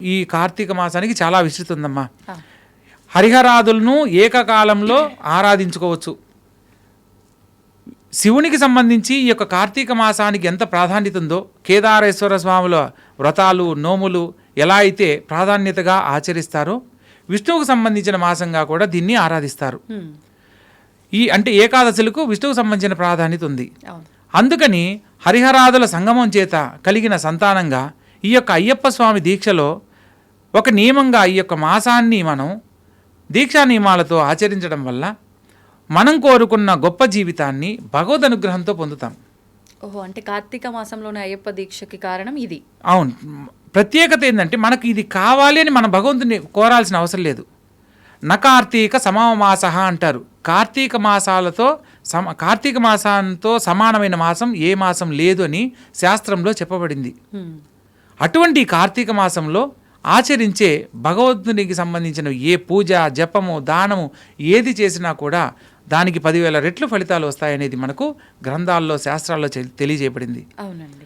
ఈ కార్తీక మాసానికి చాలా విస్తృతి ఉందమ్మా. హరిహరాదులను ఏకకాలంలో ఆరాధించుకోవచ్చు. శివునికి సంబంధించి ఈ యొక్క కార్తీక మాసానికి ఎంత ప్రాధాన్యత ఉందో, కేదారేశ్వర స్వాముల వ్రతాలు నోములు ఎలా అయితే ప్రాధాన్యతగా ఆచరిస్తారో, విష్ణువుకు సంబంధించిన మాసంగా కూడా దీన్ని ఆరాధిస్తారు. అంటే ఏకాదశులకు విష్ణువుకు సంబంధించిన ప్రాధాన్యత ఉంది. అందుకని హరిహరాదుల సంగమం చేత కలిగిన సంతానంగా ఈ యొక్క అయ్యప్ప స్వామి దీక్షలో ఒక నియమంగా ఈ యొక్క మాసాన్ని మనం దీక్షా నియమాలతో ఆచరించడం వల్ల మనం కోరుకున్న గొప్ప జీవితాన్ని భగవద్ అనుగ్రహంతో పొందుతాం. ఓహో, అంటే కార్తీక మాసంలోనే అయ్యప్ప దీక్షకి కారణం ఇది. అవును, ప్రత్యేకత ఏంటంటే మనకు ఇది కావాలి అని మన భగవంతుని కోరాల్సిన అవసరం లేదు. కార్తీక సమమాస అంటారు. కార్తీక మాసంతో సమానమైన మాసం ఏ మాసం లేదు అని శాస్త్రంలో చెప్పబడింది. అటువంటి కార్తీక మాసంలో ఆచరించే భగవంతునికి సంబంధించిన ఏ పూజ, జపము, దానము ఏది చేసినా కూడా దానికి 10,000 రెట్లు ఫలితాలు వస్తాయనేది మనకు గ్రంథాల్లో, శాస్త్రాల్లో తెలియజేయబడింది. అవునండి.